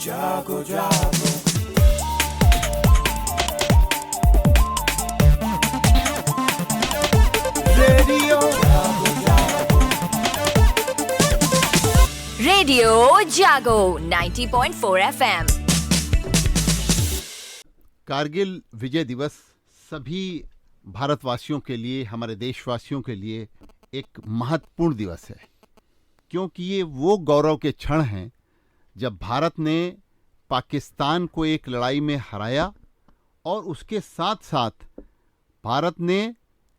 जागो जागो रेडियो जागो जागो रेडियो जागो 90.4 FM। कारगिल विजय दिवस सभी भारतवासियों के लिए, हमारे देशवासियों के लिए एक महत्वपूर्ण दिवस है, क्योंकि ये वो गौरव के क्षण हैं जब भारत ने पाकिस्तान को एक लड़ाई में हराया और उसके साथ साथ भारत ने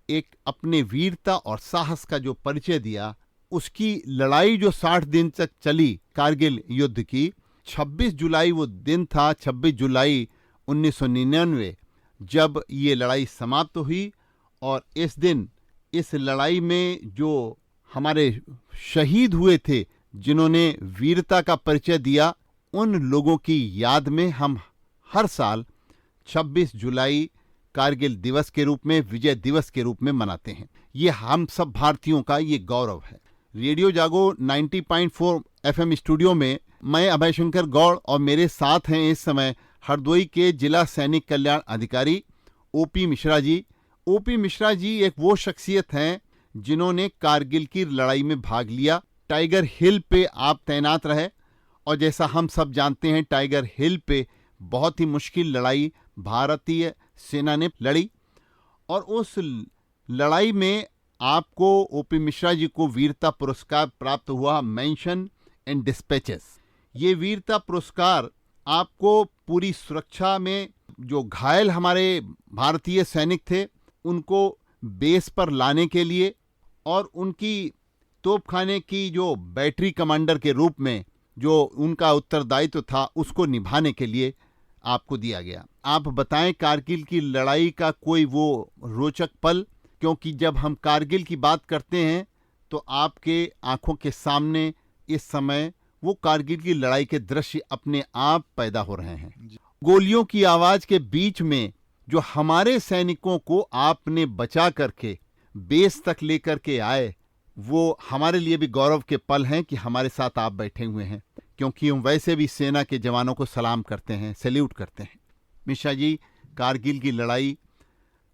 एक अपने वीरता और साहस का जो परिचय दिया। उसकी लड़ाई जो 60 दिन तक चली, कारगिल युद्ध की, 26 जुलाई वो दिन था, 26 जुलाई 1999, जब ये लड़ाई समाप्त हुई। और इस दिन इस लड़ाई में जो हमारे शहीद हुए थे, जिन्होंने वीरता का परिचय दिया, उन लोगों की याद में हम हर साल 26 जुलाई कारगिल दिवस के रूप में, विजय दिवस के रूप में मनाते हैं। ये हम सब भारतीयों का ये गौरव है। रेडियो जागो 90.4 FM स्टूडियो में मैं अभय शंकर गौड़ और मेरे साथ हैं इस समय हरदोई के जिला सैनिक कल्याण अधिकारी ओपी मिश्रा जी। ओपी मिश्रा जी एक वो शख्सियत हैं जिन्होंने कारगिल की लड़ाई में भाग लिया। टाइगर हिल पे आप तैनात रहे और जैसा हम सब जानते हैं, टाइगर हिल पे बहुत ही मुश्किल लड़ाई भारतीय सेना ने लड़ी और उस लड़ाई में आपको, ओपी मिश्रा जी को, वीरता पुरस्कार प्राप्त हुआ, मेंशन एंड डिस्पैचेस। ये वीरता पुरस्कार आपको पूरी सुरक्षा में जो घायल हमारे भारतीय सैनिक थे उनको बेस पर लाने के लिए और उनकी तोपखाने की जो बैटरी कमांडर के रूप में जो उनका उत्तरदायित्व था उसको निभाने के लिए आपको दिया गया। आप बताएं कारगिल की लड़ाई का कोई वो रोचक पल, क्योंकि जब हम कारगिल की बात करते हैं तो आपके आंखों के सामने इस समय वो कारगिल की लड़ाई के दृश्य अपने आप पैदा हो रहे हैं। गोलियों की आवाज के बीच में जो हमारे सैनिकों को आपने बचा करके बेस तक लेकर के आए, वो हमारे लिए भी गौरव के पल हैं कि हमारे साथ आप बैठे हुए हैं, क्योंकि हम वैसे भी सेना के जवानों को सलाम करते हैं, सैल्यूट करते हैं। मिश्रा जी, कारगिल की लड़ाई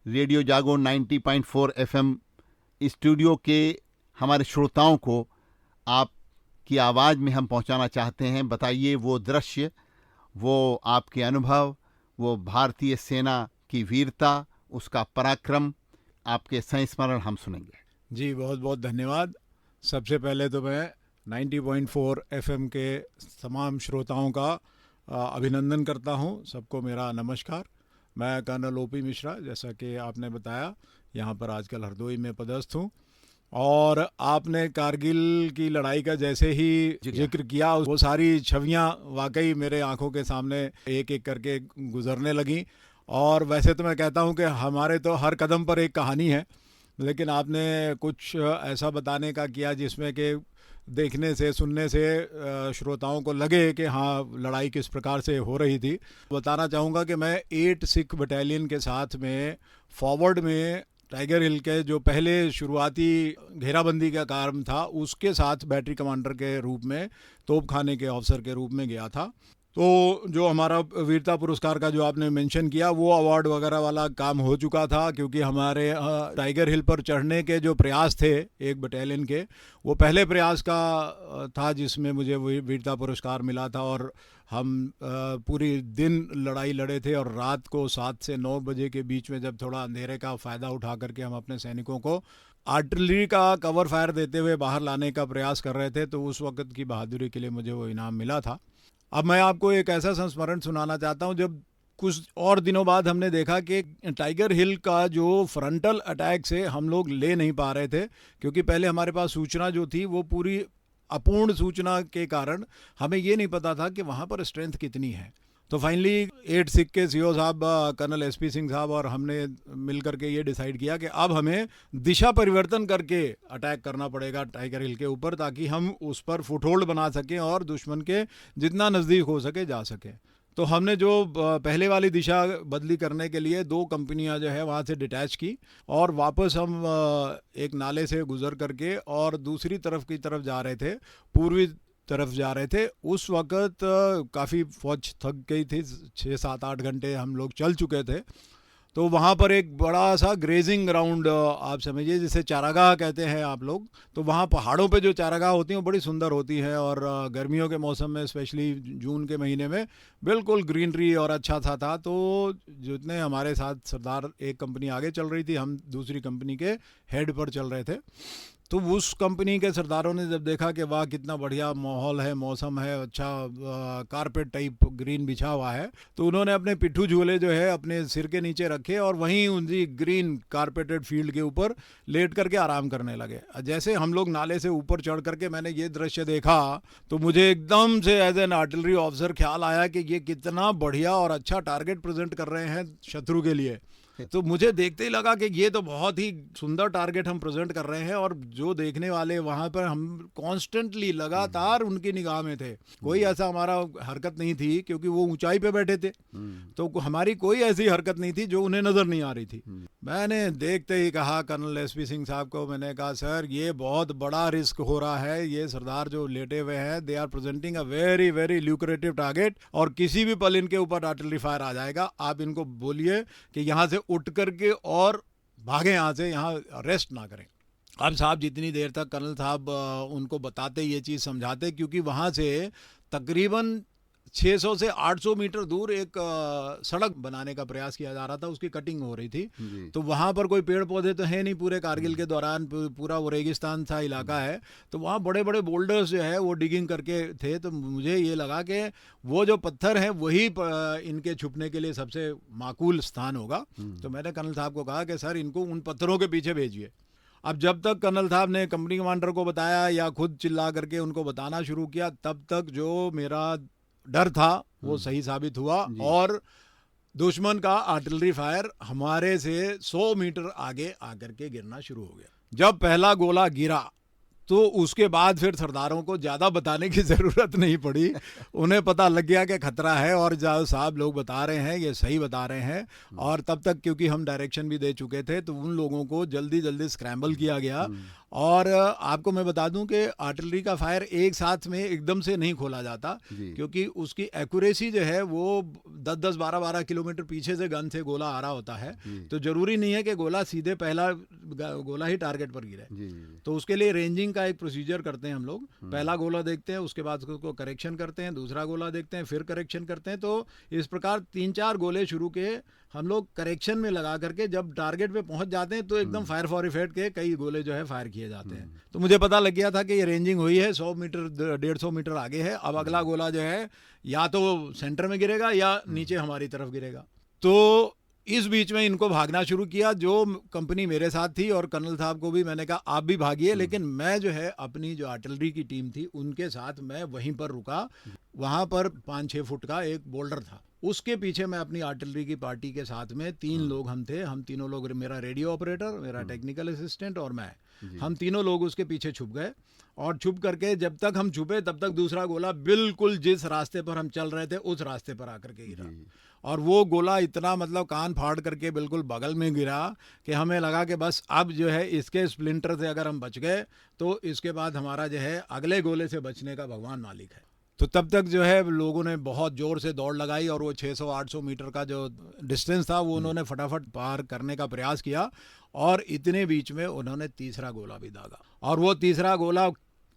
रेडियो जागो 90.4 FM स्टूडियो के हमारे श्रोताओं को आपकी आवाज़ में हम पहुंचाना चाहते हैं। बताइए वो दृश्य, वो आपके अनुभव, वो भारतीय सेना की वीरता, उसका पराक्रम, आपके संस्मरण हम सुनेंगे। जी, बहुत बहुत धन्यवाद। सबसे पहले तो मैं 90.4 FM के तमाम श्रोताओं का अभिनंदन करता हूं। सबको मेरा नमस्कार। मैं कर्नल ओपी मिश्रा, जैसा कि आपने बताया, यहां पर आजकल हरदोई में पदस्थ हूं। और आपने कारगिल की लड़ाई का जैसे ही जिक्र किया, वो सारी छवियां वाकई मेरे आंखों के सामने एक एक करके गुजरने लगीं। और वैसे तो मैं कहता हूं कि हमारे तो हर कदम पर एक कहानी है, लेकिन आपने कुछ ऐसा बताने का किया जिसमें कि देखने से, सुनने से श्रोताओं को लगे कि हाँ, लड़ाई किस प्रकार से हो रही थी। बताना चाहूँगा कि मैं 8 सिख बटालियन के साथ में फॉरवर्ड में टाइगर हिल के जो पहले शुरुआती घेराबंदी का काम था उसके साथ बैटरी कमांडर के रूप में, तोपखाने के अफसर के रूप में गया था। तो जो हमारा वीरता पुरस्कार का जो आपने मेंशन किया, वो अवार्ड वगैरह वाला काम हो चुका था, क्योंकि हमारे टाइगर हिल पर चढ़ने के जो प्रयास थे एक बटालियन के, वो पहले प्रयास का था जिसमें मुझे वीरता पुरस्कार मिला था। और हम पूरी दिन लड़ाई लड़े थे और रात को 7 से 9 बजे के बीच में जब थोड़ा अंधेरे का फ़ायदा उठा करके हम अपने सैनिकों को आर्टिलरी का कवर फायर देते हुए बाहर लाने का प्रयास कर रहे थे, तो उस वक्त की बहादुरी के लिए मुझे वो इनाम मिला था। अब मैं आपको एक ऐसा संस्मरण सुनाना चाहता हूं, जब कुछ और दिनों बाद हमने देखा कि टाइगर हिल का जो फ्रंटल अटैक से हम लोग ले नहीं पा रहे थे, क्योंकि पहले हमारे पास सूचना जो थी वो पूरी अपूर्ण सूचना के कारण हमें ये नहीं पता था कि वहाँ पर स्ट्रेंथ कितनी है। तो फाइनली 8 सिख के सीओ साहब, कर्नल एसपी सिंह साहब और हमने मिल करके ये डिसाइड किया कि अब हमें दिशा परिवर्तन करके अटैक करना पड़ेगा टाइगर हिल के ऊपर, ताकि हम उस पर फुटहोल्ड बना सकें और दुश्मन के जितना नज़दीक हो सके जा सकें। तो हमने जो पहले वाली दिशा बदली करने के लिए 2 कंपनियां जो है वहाँ से डिटैच की और वापस हम एक नाले से गुजर करके और दूसरी तरफ की तरफ जा रहे थे, पूर्वी तरफ जा रहे थे। उस वक्त काफ़ी फौज थक गई थी, 6-7-8 घंटे हम लोग चल चुके थे। तो वहाँ पर एक बड़ा सा ग्रेजिंग ग्राउंड, आप समझिए जिसे चारागाह कहते हैं आप लोग, तो वहाँ पहाड़ों पे जो चारागाह होती हैं वो बड़ी सुंदर होती है, और गर्मियों के मौसम में स्पेशली जून के महीने में बिल्कुल ग्रीनरी और अच्छा सा था। तो जितने हमारे साथ सरदार, एक कंपनी आगे चल रही थी, हम दूसरी कंपनी के हेड पर चल रहे थे। तो उस कंपनी के सरदारों ने जब देखा कि वाह कितना बढ़िया माहौल है, मौसम है, अच्छा कारपेट टाइप ग्रीन बिछा हुआ है, तो उन्होंने अपने पिट्ठू झूले जो है अपने सिर के नीचे रखे और वहीं उनकी ग्रीन कारपेटेड फील्ड के ऊपर लेट करके आराम करने लगे। जैसे हम लोग नाले से ऊपर चढ़ करके मैंने ये दृश्य देखा तो मुझे एकदम से एज एन आर्टिलरी ऑफिसर ख्याल आया कि ये कितना बढ़िया और अच्छा टारगेट प्रेजेंट कर रहे हैं शत्रु के लिए। तो मुझे देखते ही लगा कि ये तो बहुत ही सुंदर टारगेट हम प्रेजेंट कर रहे हैं, और जो देखने वाले वहाँ पर हम कॉन्स्टेंटली लगातार उनकी निगाह में थे। कोई ऐसा हमारा हरकत नहीं थी, क्योंकि वो ऊंचाई पे बैठे थे, तो हमारी कोई ऐसी हरकत नहीं थी जो उन्हें नज़र नहीं आ रही थी। मैंने देखते ही कहा कर्नल एसपी सिंह साहब को, मैंने कहा सर ये बहुत बड़ा रिस्क हो रहा है, ये सरदार जो लेटे हुए हैं they are presenting a very very lucrative target, और किसी भी पल इनके ऊपर आर्टिलरी फायर आ जाएगा। आप इनको बोलिए कि यहाँ से उठ करके और भागे, यहाँ से, यहाँ रेस्ट ना करें। अब साहब जितनी देर तक कर्नल साहब उनको बताते, ये चीज़ समझाते, क्योंकि वहाँ से तकरीबन 600 से 800 मीटर दूर एक सड़क बनाने का प्रयास किया जा रहा था, उसकी कटिंग हो रही थी। तो वहाँ पर कोई पेड़ पौधे तो है नहीं, पूरे कारगिल के दौरान पूरा वो रेगिस्तान सा इलाका है, तो वहाँ बड़े बड़े बोल्डर्स जो है वो डिगिंग करके थे। तो मुझे ये लगा कि वो जो पत्थर है वही इनके छुपने के लिए सबसे माकूल स्थान होगा। तो मैंने कर्नल साहब को कहा कि सर इनको उन पत्थरों के पीछे भेजिए। अब जब तक कर्नल साहब ने कंपनी कमांडर को बताया या खुद चिल्ला करके उनको बताना शुरू किया, तब तक जो मेरा डर था वो सही साबित हुआ, और दुश्मन का आर्टिलरी फायर हमारे से 100 मीटर आगे आकर के गिरना शुरू हो गया। जब पहला गोला गिरा तो उसके बाद फिर सरदारों को ज़्यादा बताने की ज़रूरत नहीं पड़ी, उन्हें पता लग गया कि खतरा है, और जो साहब लोग बता रहे हैं ये सही बता रहे हैं। और तब तक क्योंकि हम डायरेक्शन भी दे चुके थे, तो उन लोगों को जल्दी जल्दी स्क्रैम्बल किया गया। और आपको मैं बता दूं कि आर्टिलरी का फायर एक साथ में एकदम से नहीं खोला जाता, क्योंकि उसकी एक्यूरेसी जो है वो 10-10, 12-12 किलोमीटर पीछे से गन से गोला आ रहा होता है, तो ज़रूरी नहीं है कि गोला सीधे पहला गोला ही टारगेट पर गिरे। तो उसके लिए रेंजिंग का एक प्रोसीजर करते हैं हम लोग। पहला गोला देखते हैं, उसके बाद उसको करेक्शन करते हैं, दूसरा गोला देखते हैं, फिर करेक्शन करते हैं। तो इस प्रकार 3-4 गोले शुरू के हम लोग करेक्शन में लगा करके जब टारगेट पे पहुंच जाते हैं तो एकदम फायर फॉर इफेक्ट के कई गोले जो है फायर किए जाते हैं। तो मुझे पता लग गया था कि ये रेंजिंग हुई है, 100 मीटर 150 मीटर आगे है। अब अगला गोला जो है या तो सेंटर में गिरेगा या नीचे हमारी तरफ गिरेगा। तो इस बीच में इनको भागना शुरू किया। जो कंपनी मेरे साथ थी और कर्नल साहब को भी मैंने कहा आप भी भागिए, लेकिन मैं जो है अपनी जो आर्टिलरी की टीम थी उनके साथ मैं वहीं पर रुका। वहाँ पर 5-6 फुट का एक बोल्डर था, उसके पीछे मैं अपनी आर्टिलरी की पार्टी के साथ में 3 लोग हम थे। हम तीनों लोग, मेरा रेडियो ऑपरेटर, मेरा टेक्निकल असिस्टेंट और मैं, हम तीनों लोग उसके पीछे छुप गए। और छुप करके जब तक हम छुपे तब तक दूसरा गोला बिल्कुल जिस रास्ते पर हम चल रहे थे उस रास्ते पर आकर के गिरा। और वो गोला इतना मतलब कान फाड़ करके बिल्कुल बगल में गिरा कि हमें लगा कि बस अब जो है इसके स्प्लिंटर से अगर हम बच गए तो इसके बाद हमारा जो है अगले गोले से बचने का भगवान मालिक है। तो तब तक जो है लोगों ने बहुत ज़ोर से दौड़ लगाई और वो 600-800 मीटर का जो डिस्टेंस था वो उन्होंने फटाफट पार करने का प्रयास किया। और इतने बीच में उन्होंने तीसरा गोला भी दागा। और वो तीसरा गोला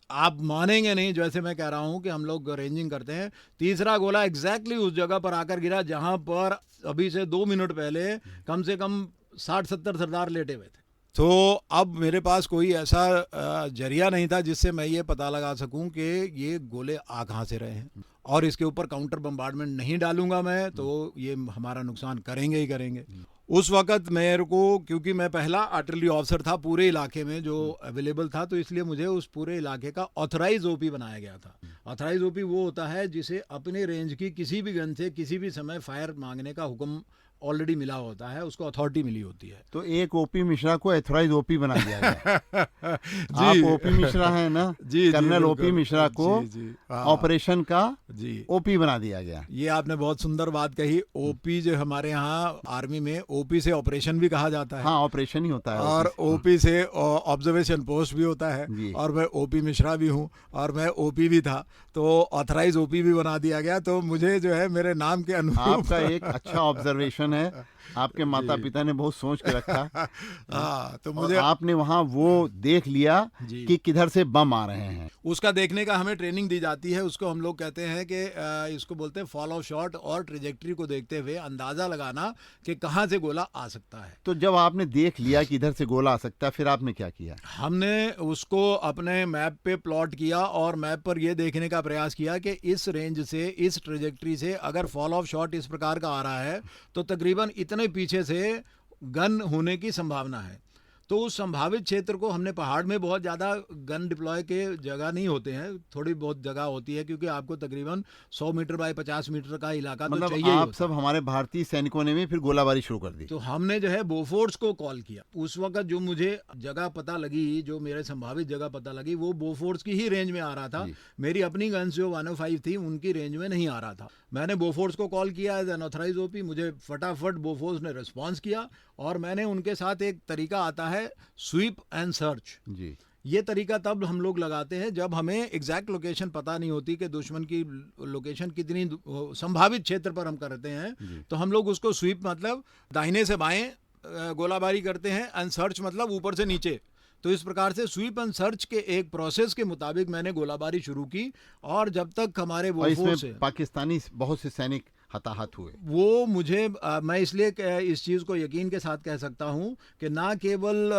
आप मानेंगे नहीं, जैसे मैं कह रहा हूँ कि हम लोग रेंजिंग करते हैं, तीसरा गोला एग्जैक्टली उस जगह पर आकर गिरा जहाँ पर अभी से 2 मिनट पहले कम से कम 60-70 सरदार लेटे हुए थे। तो अब मेरे पास कोई ऐसा जरिया नहीं था जिससे मैं ये पता लगा सकूं कि ये गोले आ कहाँ से रहे हैं, और इसके ऊपर काउंटर बम्बार्डमेंट नहीं डालूंगा मैं तो ये हमारा नुकसान करेंगे ही करेंगे। उस वक्त मेरे को, क्योंकि मैं पहला आर्टिलरी ऑफिसर था पूरे इलाके में जो अवेलेबल था, तो इसलिए मुझे उस पूरे इलाके का ऑथराइज ओपी बनाया गया था। ऑथराइज ओपी वो होता है जिसे अपने रेंज की किसी भी गन से किसी भी समय फायर मांगने का हुक्म ऑलरेडी मिला होता है, उसको अथॉरिटी मिली होती है। तो एक ओपी मिश्रा को एथोराइज ओपी बना दिया गया। आप ओपी मिश्रा हैं ना, जी, कर्नल बिल्कुल। ओपी मिश्रा को जी, हाँ। ऑपरेशन का जी, ओपी बना दिया गया। ये आपने बहुत सुंदर बात कही। ओपी जो हमारे यहाँ आर्मी में ओपी से ऑपरेशन भी कहा जाता है। हाँ, ऑपरेशन ही होता है। और ओपी से ऑब्जर्वेशन पोस्ट भी होता है। जी। और मैं ओपी मिश्रा भी हूँ और मैं ओपी भी था, तो ऑथराइज ओपी भी बना दिया गया। तो मुझे जो है मेरे नाम के अनुरूप आपका एक अच्छा ऑब्जर्वेशन है, आपके माता पिता ने बहुत सोच के रखा। हाँ, तो और मुझे आपने वहाँ वो देख लिया जी। कि किधर से बम आ रहे हैं। उसका देखने का हमें ट्रेनिंग दी जाती है। उसको हम लोग कहते हैं कि इसको बोलते हैं फॉलो शॉट, और ट्रेजेक्ट्री को देखते हुए अंदाजा लगाना कि कहाँ से गोला आ सकता है। तो जब आपने देख लिया कि इधर से गोला आ सकता है, फिर आपने क्या किया? हमने उसको अपने मैप पे प्लॉट किया और मैप पर यह देखने का प्रयास किया कि इस रेंज से, इस ट्रेजेक्ट्री से अगर फॉल ऑफ शॉट इस प्रकार का आ रहा है तो तकरीबन इतने पीछे से गन होने की संभावना है। तो उस संभावित क्षेत्र को हमने, पहाड़ में बहुत ज़्यादा गन डिप्लॉय के जगह नहीं होते हैं, थोड़ी बहुत जगह होती है, क्योंकि आपको तकरीबन 100 मीटर बाय 50 मीटर का इलाका तो मतलब चाहिए ही आप होता सब हमारे भारतीय सैनिकों ने भी फिर गोलाबारी शुरू कर दी। तो हमने जो है बोफोर्स को कॉल किया। उस वक्त जो मुझे जगह पता लगी, जो मेरे संभावित जगह पता लगी, वो बोफोर्स की ही रेंज में आ रहा था। मेरी अपनी गन्स जो 105 थी उनकी रेंज में नहीं आ रहा था। मैंने बोफोर्स को कॉल किया एज एन ऑथराइज ओपी। मुझे फटाफट बोफोर्स ने रिस्पॉन्स किया और मैंने उनके साथ, एक तरीका आता है स्वीप एंड सर्च। जी। ये तरीका तब हम लोग लगाते हैं जब हमें एग्जैक्ट लोकेशन पता नहीं होती कि दुश्मन की लोकेशन कितनी संभावित क्षेत्र पर हम करते हैं। तो हम लोग उसको स्वीप मतलब दाहिने से बाएं गोलाबारी करते हैं, एंड सर्च मतलब ऊपर से नीचे। तो इस प्रकार से स्वीप एंड सर्च के एक प्रोसेस के मुताबिक मैंने गोलाबारी शुरू की, और जब तक हमारे और बोफोर्स इसमें पाकिस्तानी बहुत से सैनिक हताहत हुए। वो मुझे मैं इसलिए इस चीज़ को यकीन के साथ कह सकता हूं कि ना केवल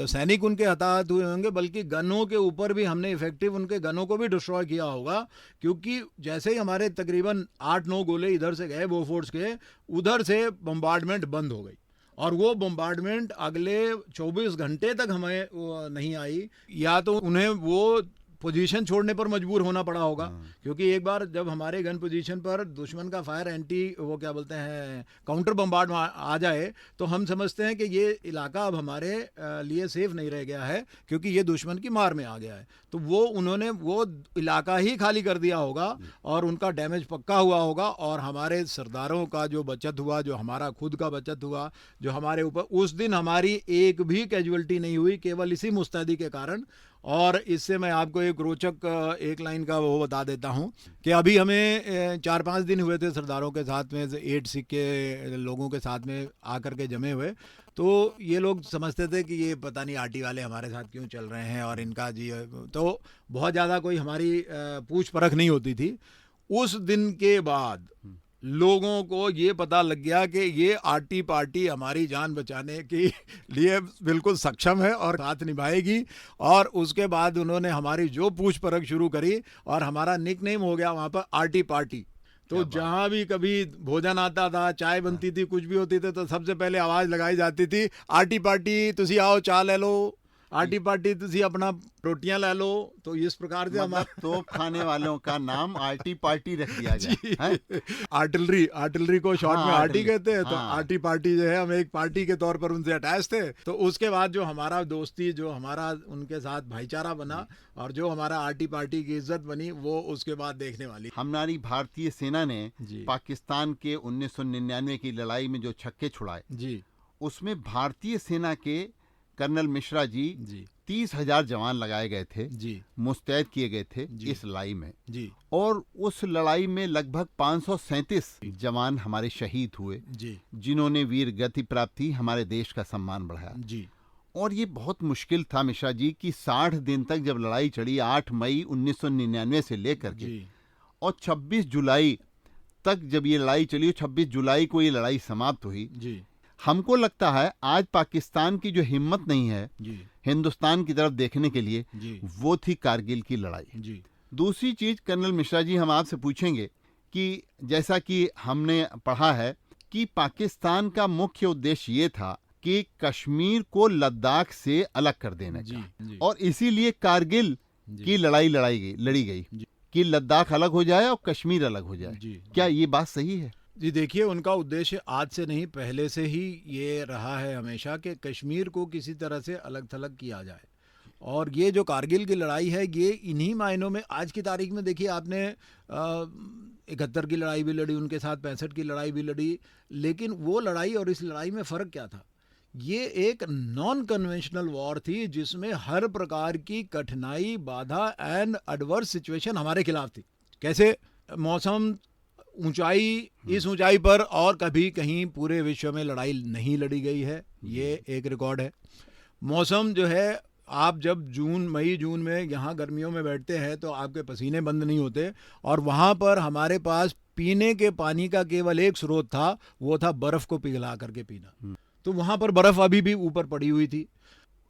सैनिक उनके हताहत हुए होंगे, बल्कि गनों के ऊपर भी हमने इफेक्टिव उनके गनों को भी डिस्ट्रॉय किया होगा। क्योंकि जैसे ही हमारे तकरीबन 8-9 गोले इधर से गए बोफोर्स के, उधर से बम्बार्डमेंट बंद हो गई, और वो बम्बार्डमेंट अगले 24 घंटे तक हमें नहीं आई। या तो उन्हें वो पोजीशन छोड़ने पर मजबूर होना पड़ा होगा, क्योंकि एक बार जब हमारे गन पोजीशन पर दुश्मन का फायर एंटी, वो क्या बोलते हैं, काउंटर बम्बार्ड आ जाए, तो हम समझते हैं कि ये इलाका अब हमारे लिए सेफ नहीं रह गया है, क्योंकि ये दुश्मन की मार में आ गया है। तो वो उन्होंने वो इलाका ही खाली कर दिया होगा और उनका डैमेज पक्का हुआ होगा, और हमारे सरदारों का जो बचत हुआ, जो हमारा खुद का बचत हुआ, जो हमारे ऊपर, उस दिन हमारी एक भी कैजुअल्टी नहीं हुई, केवल इसी मुस्तैदी के कारण। और इससे मैं आपको एक रोचक एक लाइन का वो बता देता हूँ कि अभी हमें 4-5 दिन हुए थे सरदारों के साथ में, 8 सिक्के लोगों के साथ में आकर के जमे हुए। तो ये लोग समझते थे कि ये पता नहीं आरटी वाले हमारे साथ क्यों चल रहे हैं, और इनका जी, तो बहुत ज़्यादा कोई हमारी पूछ परख नहीं होती थी। उस दिन के बाद लोगों को ये पता लग गया कि ये आरटी पार्टी हमारी जान बचाने के लिए बिल्कुल सक्षम है और साथ निभाएगी। और उसके बाद उन्होंने हमारी जो पूछ परख शुरू करी, और हमारा निकनेम हो गया वहाँ पर आरटी पार्टी। तो जहाँ भी कभी भोजन आता था, चाय बनती थी, कुछ भी होती थी, तो सबसे पहले आवाज़ लगाई जाती थी, आरटी पार्टी तुसी आओ चाय ले लो, आरटी पार्टी तुसी अपना रोटियां ले लो। तो इस प्रकार से हमारा तोप खाने वालों का नाम आरटी पार्टी रख दिया गया है। आर्टिलरी को शॉर्ट में आरटी कहते हैं। तो हाँ। आरटी पार्टी जो है, हम एक पार्टी के तौर पर उनसे अटैच थे। तो उसके बाद जो हमारा दोस्ती, जो हमारा उनके साथ भाईचारा बना, और जो हमारा आरटी पार्टी की इज्जत बनी, वो उसके बाद देखने वाली। हमारी भारतीय सेना ने जी। पाकिस्तान के 1999 की लड़ाई में जो छक्के छुड़ाए, जी उसमें भारतीय सेना के कर्नल मिश्रा जी 30,000 जवान लगाए गए थे, जी मुस्तैद किए गए थे जी। इस लड़ाई में। जी और उस लड़ाई में लगभग 537 जवान हमारे शहीद हुए, जी जिन्होंने वीर गति प्राप्त की, हमारे देश का सम्मान बढ़ाया। जी और ये बहुत मुश्किल था मिश्रा जी कि 60 दिन तक जब लड़ाई चढ़ी, 8 मई 1999 से लेकर के, जी और 26 जुलाई तक जब ये लड़ाई चली, 26 जुलाई को ये लड़ाई समाप्त हुई। जी हमको लगता है आज पाकिस्तान की जो हिम्मत नहीं है जी हिंदुस्तान की तरफ देखने के लिए, जी वो थी कारगिल की लड़ाई। जी दूसरी चीज कर्नल मिश्रा जी, हम आपसे पूछेंगे कि जैसा कि हमने पढ़ा है कि पाकिस्तान का मुख्य उद्देश्य ये था कि कश्मीर को लद्दाख से अलग कर देने जी का, जी और इसीलिए कारगिल की लड़ाई लड़ी गई जी। कि लद्दाख अलग हो जाए और कश्मीर अलग हो जाए। जी क्या ये बात सही है? जी देखिए, उनका उद्देश्य आज से नहीं पहले से ही ये रहा है हमेशा कि कश्मीर को किसी तरह से अलग थलग किया जाए। और ये जो कारगिल की लड़ाई है, ये इन्हीं मायनों में आज की तारीख में देखिए, आपने 71 की लड़ाई भी लड़ी, उनके साथ 65 की लड़ाई भी लड़ी, लेकिन वो लड़ाई और इस लड़ाई में फ़र्क क्या था? ये एक नॉन कन्वेंशनल वॉर थी जिसमें हर प्रकार की कठिनाई, बाधा एंड एडवर्स सिचुएशन हमारे खिलाफ थी। कैसे? मौसम, ऊंचाई, इस ऊंचाई पर और कभी कहीं पूरे विश्व में लड़ाई नहीं लड़ी गई है, ये एक रिकॉर्ड है। मौसम जो है, आप जब मई जून में यहाँ गर्मियों में बैठते हैं तो आपके पसीने बंद नहीं होते, और वहाँ पर हमारे पास पीने के पानी का केवल एक स्रोत था, वो था बर्फ़ को पिघला करके पीना। तो वहाँ पर बर्फ़ अभी भी ऊपर पड़ी हुई थी।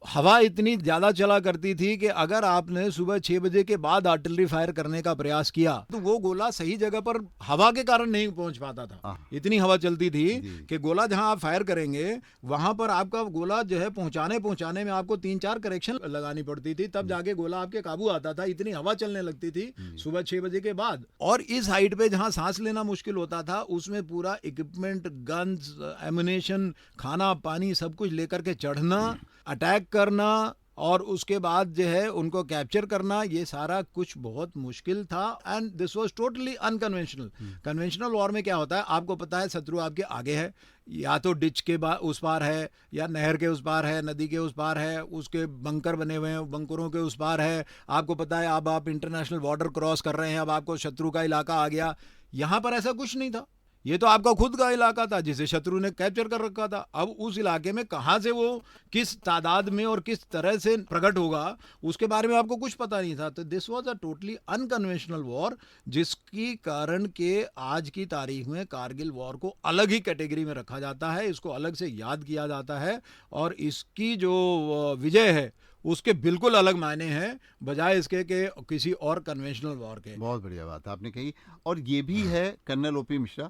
हवा इतनी ज़्यादा चला करती थी कि अगर आपने सुबह 6 बजे के बाद आर्टिलरी फायर करने का प्रयास किया तो वो गोला सही जगह पर हवा के कारण नहीं पहुंच पाता था। इतनी हवा चलती थी कि गोला जहां आप फायर करेंगे वहां पर आपका गोला जो है पहुंचाने में आपको 3-4 करेक्शन लगानी पड़ती थी, तब जाके गोला आपके काबू आता था। इतनी हवा चलने लगती थी सुबह 6 बजे के बाद। और इस हाइट पे जहां सांस लेना मुश्किल होता था, उसमें पूरा इक्विपमेंट, गन्स, एमुनेशन, खाना पानी सब कुछ लेकर के चढ़ना, अटैक करना और उसके बाद जो है उनको कैप्चर करना, ये सारा कुछ बहुत मुश्किल था। And this was totally unconventional. Conventional war में क्या होता है, आपको पता है शत्रु आपके आगे है, या तो डिच के उस पार है, या नहर के उस पार है, नदी के उस पार है, उसके बंकर बने हुए हैं, बंकरों के उस पार है। आपको पता है अब आप इंटरनेशनल बॉर्डर क्रॉस कर रहे हैं, अब आपको शत्रु का इलाका आ गया। यहाँ पर ऐसा कुछ नहीं था, ये तो आपका खुद का इलाका था जिसे शत्रु ने कैप्चर कर रखा था। अब उस इलाके में कहाँ से वो किस तादाद में और किस तरह से प्रकट होगा, उसके बारे में आपको कुछ पता नहीं था। तो this was a totally unconventional war, जिसकी कारण के आज की तारीख में कारगिल वॉर को अलग ही कैटेगरी में रखा जाता है, इसको अलग से याद किया जाता है, और इसकी जो विजय है उसके बिल्कुल अलग मायने हैं बजाय इसके कि किसी और कन्वेंशनल वॉर के। बहुत बढ़िया बात आपने कही। और ये भी है कर्नल ओपी मिश्रा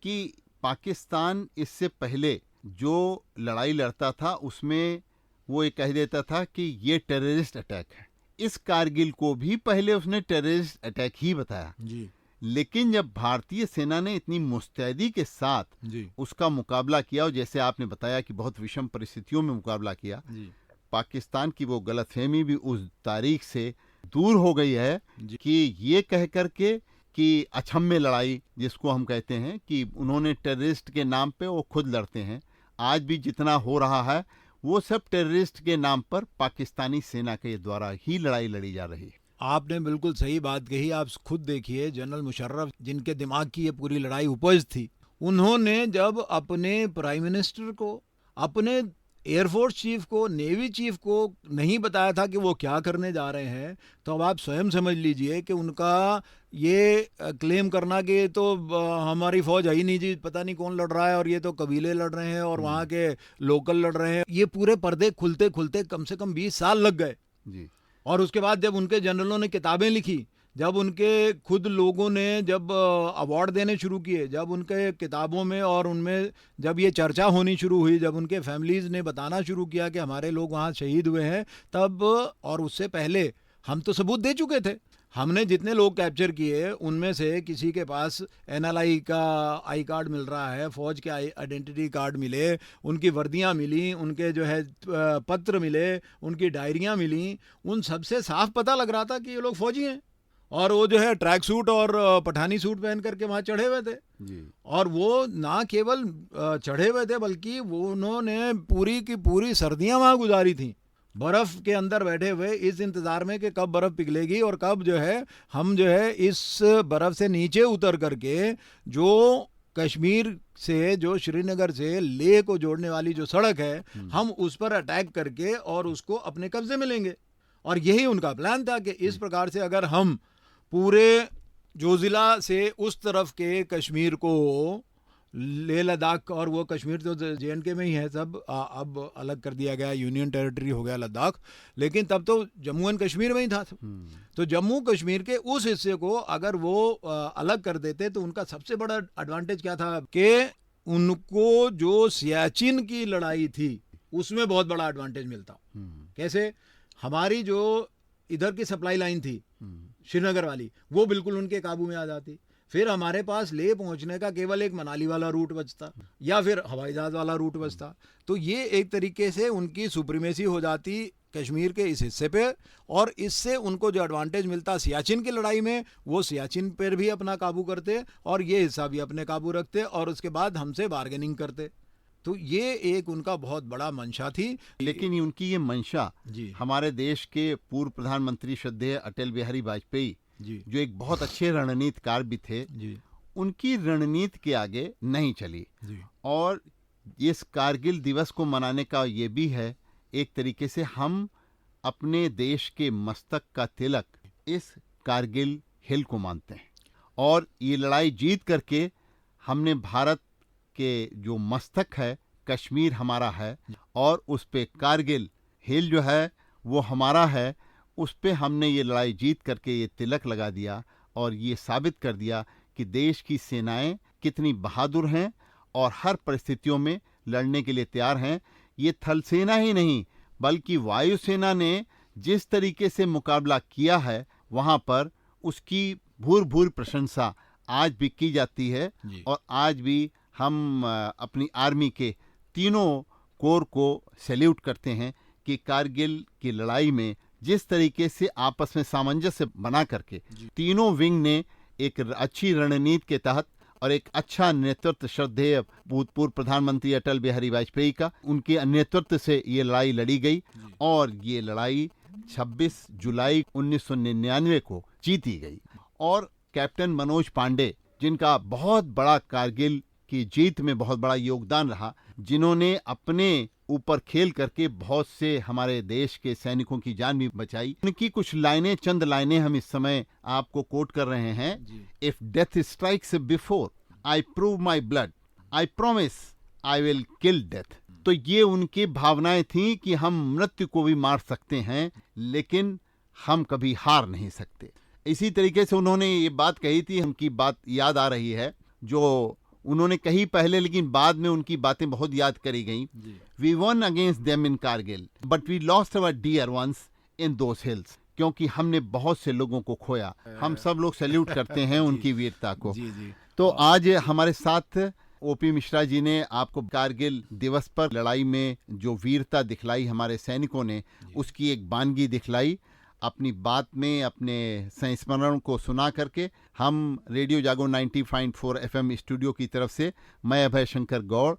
कि पाकिस्तान इससे पहले जो लड़ाई लड़ता था उसमें वो ये कह देता था कि ये टेररिस्ट अटैक है। इस कारगिल को भी पहले उसने टेररिस्ट अटैक ही बताया जी। लेकिन जब भारतीय सेना ने इतनी मुस्तैदी के साथ जी। उसका मुकाबला किया, और जैसे आपने बताया कि बहुत विषम परिस्थितियों में मुकाबला किया, जी। पाकिस्तान की वो गलतफहमी भी उस तारीख से दूर हो गई है कि ये कह करके कि अछम्मे लड़ाई जिसको हम कहते हैं कि उन्होंने टेररिस्ट के नाम पे वो खुद लड़ते हैं। आज भी जितना हो रहा है वो सब टेररिस्ट के नाम पर पाकिस्तानी सेना के द्वारा ही लड़ाई लड़ी जा रही है। आपने बिल्कुल सही बात कही। आप खुद देखिए, जनरल मुशर्रफ जिनके दिमाग की ये पूरी लड़ाई उपज थी, उन्होंने जब अपने प्राइम मिनिस्टर को, अपने एयरफोर्स चीफ को, नेवी चीफ को नहीं बताया था कि वो क्या करने जा रहे हैं, तो अब आप स्वयं समझ लीजिए कि उनका ये क्लेम करना कि तो हमारी फौज है ही नहीं जी, पता नहीं कौन लड़ रहा है, और ये तो कबीले लड़ रहे हैं और वहाँ के लोकल लड़ रहे हैं, ये पूरे पर्दे खुलते खुलते कम से कम 20 साल लग गए जी। और उसके बाद जब उनके जनरलों ने किताबें लिखी, जब उनके खुद लोगों ने जब अवार्ड देने शुरू किए, जब उनके किताबों में और उनमें जब ये चर्चा होनी शुरू हुई, जब उनके फैमिलीज़ ने बताना शुरू किया कि हमारे लोग वहाँ शहीद हुए हैं, तब और उससे पहले हम तो सबूत दे चुके थे। हमने जितने लोग कैप्चर किए उनमें से किसी के पास NLI का आई कार्ड मिल रहा है, फौज के आइडेंटिटी कार्ड मिले, उनकी वर्दियां मिली, उनके जो है पत्र मिले, उनकी डायरियां मिली, उन सबसे साफ पता लग रहा था कि ये लोग फौजी हैं। और वो जो है ट्रैक सूट और पठानी सूट पहन करके वहाँ चढ़े हुए थे जी। और वो ना केवल चढ़े हुए थे बल्कि वो उन्होंने पूरी की पूरी सर्दियाँ वहाँ गुजारी थी, बर्फ़ के अंदर बैठे हुए, इस इंतज़ार में कि कब बर्फ़ पिघलेगी और कब जो है हम जो है इस बर्फ़ से नीचे उतर करके जो कश्मीर से, जो श्रीनगर से लेह को जोड़ने वाली जो सड़क है, हम उस पर अटैक करके और उसको अपने कब्जे में लेंगे। और यही उनका प्लान था कि इस प्रकार से अगर हम पूरे जोजिला से उस तरफ के कश्मीर को, लेह लद्दाख, और वो कश्मीर तो JNK में ही है सब, अब अलग कर दिया गया, यूनियन टेरिटरी हो गया लद्दाख, लेकिन तब तो जम्मू एंड कश्मीर में ही था। तो जम्मू कश्मीर के उस हिस्से को अगर वो अलग कर देते तो उनका सबसे बड़ा एडवांटेज क्या था कि उनको जो सियाचिन की लड़ाई थी उसमें बहुत बड़ा एडवांटेज मिलता। कैसे? हमारी जो इधर की सप्लाई लाइन थी श्रीनगर वाली, वो बिल्कुल उनके काबू में आ जाती। फिर हमारे पास लेह पहुंचने का केवल एक मनाली वाला रूट बचता या फिर हवाई जहाज वाला रूट बचता। तो ये एक तरीके से उनकी सुप्रीमेसी हो जाती कश्मीर के इस हिस्से पे, और इससे उनको जो एडवांटेज मिलता सियाचिन की लड़ाई में, वो सियाचिन पर भी अपना काबू करते और ये हिस्सा भी अपने काबू रखते और उसके बाद हमसे बार्गेनिंग करते। तो ये एक उनका बहुत बड़ा मंशा थी। लेकिन ये उनकी ये मंशा जी हमारे देश के पूर्व प्रधानमंत्री श्रद्धेय अटल बिहारी वाजपेयी, जी जो एक बहुत अच्छे रणनीतिकार भी थे, जी उनकी रणनीति के आगे नहीं चली। जी और इस कारगिल दिवस को मनाने का ये भी है, एक तरीके से हम अपने देश के मस्तक का तिलक इस कारगिल हिल को मानते हैं, और ये लड़ाई जीत करके हमने भारत के जो मस्तक है, कश्मीर हमारा है और उस पे कारगिल हिल जो है वो हमारा है, उस पे हमने ये लड़ाई जीत करके ये तिलक लगा दिया और ये साबित कर दिया कि देश की सेनाएं कितनी बहादुर हैं और हर परिस्थितियों में लड़ने के लिए तैयार हैं। ये थल सेना ही नहीं बल्कि वायुसेना ने जिस तरीके से मुकाबला किया है वहाँ पर उसकी भूर भूर प्रशंसा आज भी की जाती है। जी। और आज भी हम अपनी आर्मी के तीनों कोर को सैल्यूट करते हैं कि कारगिल की लड़ाई में जिस तरीके से आपस में सामंजस्य बना करके तीनों विंग ने एक अच्छी रणनीति के तहत और एक अच्छा नेतृत्व श्रद्धेय भूतपूर्व प्रधानमंत्री अटल बिहारी वाजपेयी का, उनके नेतृत्व से ये लड़ाई लड़ी गई और ये लड़ाई 26 जुलाई 1999 को जीती गई। और कैप्टन मनोज पांडे, जिनका बहुत बड़ा कारगिल की जीत में बहुत बड़ा योगदान रहा, जिन्होंने अपने ऊपर खेल करके बहुत से हमारे देश के सैनिकों की जान भी बचाई, उनकी कुछ लाइनें, चंद लाइनें हम इस समय आपको कोट कर रहे हैं। If death strikes before I prove my blood, I promise I will kill death. तो ये उनकी भावनाएं थी कि हम मृत्यु को भी मार सकते हैं लेकिन हम कभी हार नहीं सकते। इसी तरीके से उन्होंने ये बात कही थी, उनकी बात याद आ रही है जो उन्होंने कही पहले लेकिन बाद में उनकी बातें बहुत याद करी गई। We won against them in Kargil but we lost our dear ones in those hills. क्योंकि हमने बहुत से लोगों को खोया। हम सब लोग सैल्यूट करते हैं उनकी वीरता को। तो आज हमारे साथ ओपी मिश्रा जी ने आपको कारगिल दिवस पर लड़ाई में जो वीरता दिखलाई हमारे सैनिकों ने, उसकी एक वानगी दिखलाई। अपनी बात में अपने संस्मरण को सुना करके हम रेडियो जागो 90.4 FM स्टूडियो की तरफ से मैं अभय शंकर गौड़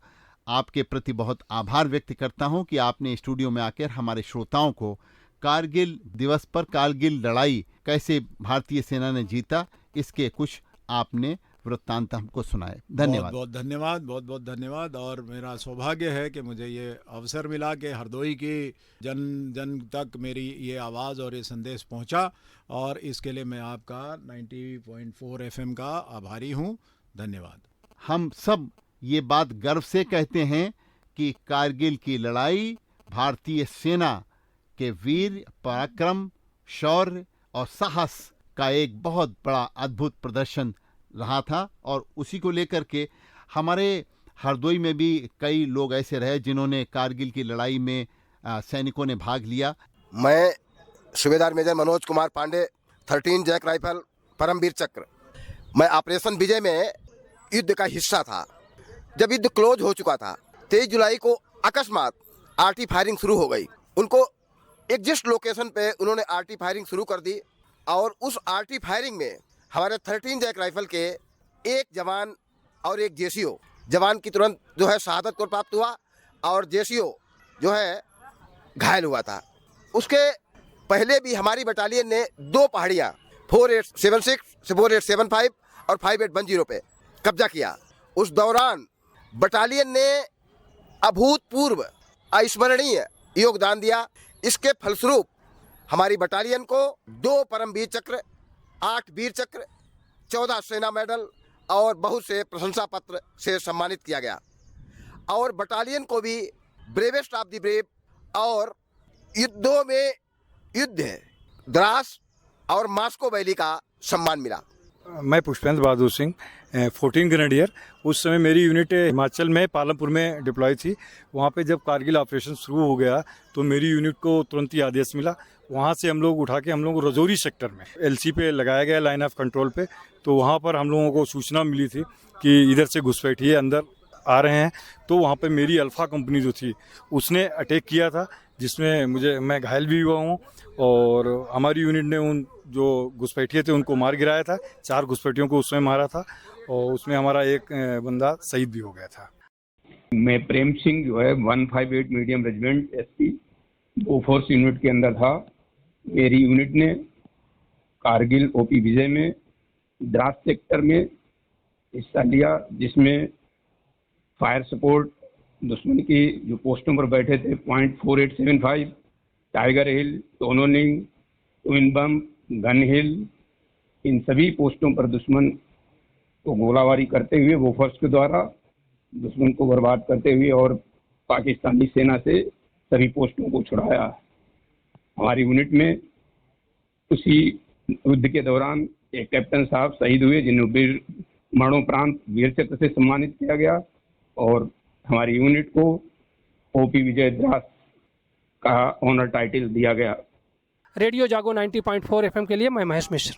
आपके प्रति बहुत आभार व्यक्त करता हूं कि आपने स्टूडियो में आकर हमारे श्रोताओं को कारगिल दिवस पर कारगिल लड़ाई कैसे भारतीय सेना ने जीता, इसके कुछ आपने वृत्तांत हमको सुनाए। धन्यवाद। बहुत धन्यवाद, बहुत बहुत धन्यवाद। और मेरा सौभाग्य है कि मुझे ये अवसर मिला कि हरदोई की जन जन तक मेरी ये आवाज़ और ये संदेश पहुंचा, और इसके लिए मैं आपका 90.4 FM का आभारी हूं। धन्यवाद। हम सब ये बात गर्व से कहते हैं कि कारगिल की लड़ाई भारतीय सेना के वीर पराक्रम, शौर्य और साहस का एक बहुत बड़ा अद्भुत प्रदर्शन रहा था, और उसी को लेकर के हमारे हरदोई में भी कई लोग ऐसे रहे जिन्होंने कारगिल की लड़ाई में सैनिकों ने भाग लिया। मैं सूबेदार major Manoj Kumar Pande, 13 JAK rifle, Paramvir Chakra. मैं ऑपरेशन विजय में युद्ध का हिस्सा था। जब युद्ध क्लोज हो चुका था, 23 जुलाई को अकस्मात आरटी फायरिंग शुरू हो गई। उनको एग्जिस्ट लोकेशन पे उन्होंने आरटी फायरिंग शुरू कर दी, और उस आरटी फायरिंग में हमारे 13 जैक राइफल के एक जवान और एक जेसीओ, जवान की तुरंत जो है शहादत को प्राप्त हुआ, और जेसीओ जो है घायल हुआ था। उसके पहले भी हमारी बटालियन ने 2 पहाड़ियाँ 4876 से 4875 और 5810 पे कब्जा किया। उस दौरान बटालियन ने अभूतपूर्व अविस्मरणीय योगदान दिया। इसके फलस्वरूप हमारी बटालियन को 2 परमवीर चक्र, 8 वीर चक्र, 14 सेना मेडल और बहुत से प्रशंसा पत्र से सम्मानित किया गया। और बटालियन को भी ब्रेवेस्ट ऑफ द ब्रेव और युद्धों में युद्ध, द्रास और मास्को वैली का सम्मान मिला। मैं पुष्पेंद्र बहादुर सिंह, 14 ग्रेनेडियर। उस समय मेरी यूनिट हिमाचल में पालमपुर में डिप्लॉय थी। वहाँ पे जब कारगिल ऑपरेशन शुरू हो गया तो मेरी यूनिट को तुरंत ही आदेश मिला वहाँ से हम लोग उठा के हम लोग रजौरी सेक्टर में LC पे लगाया गया लाइन ऑफ कंट्रोल पे। तो वहाँ पर हम लोगों को सूचना मिली थी कि इधर से घुसपैठिए अंदर आ रहे हैं। तो वहाँ पे मेरी अल्फ़ा कंपनी जो थी उसने अटैक किया था, जिसमें मैं घायल भी हुआ हूँ। और हमारी यूनिट ने उन जो घुसपैठिए थे उनको मार गिराया था। 4 घुसपैठियों को उसमें मारा था और उसमें हमारा एक बंदा शहीद भी हो गया था। मैं प्रेम सिंह जो है 158 medium regiment SP Bofors unit के अंदर था। मेरी यूनिट ने कारगिल OP विजय में द्रास सेक्टर में हिस्सा लिया, जिसमें फायर सपोर्ट दुश्मन की जो पोस्टों पर बैठे थे .4875, टाइगर हिल, टोनोनिंग, ट्विन बम, गन हिल, इन सभी पोस्टों पर दुश्मन को गोलाबारी करते हुए बोफोर्स के द्वारा दुश्मन को बर्बाद करते हुए और पाकिस्तानी सेना से सभी पोस्टों को छुड़ाया। हमारी यूनिट में उसी युद्ध के दौरान एक कैप्टन साहब शहीद हुए, जिन्हें मरणोपरांत वीर चक्र से सम्मानित किया गया और हमारी यूनिट को OP विजय द्रास का ऑनर टाइटल दिया गया। रेडियो जागो 90.4 FM के लिए मैं महेश मिश्र।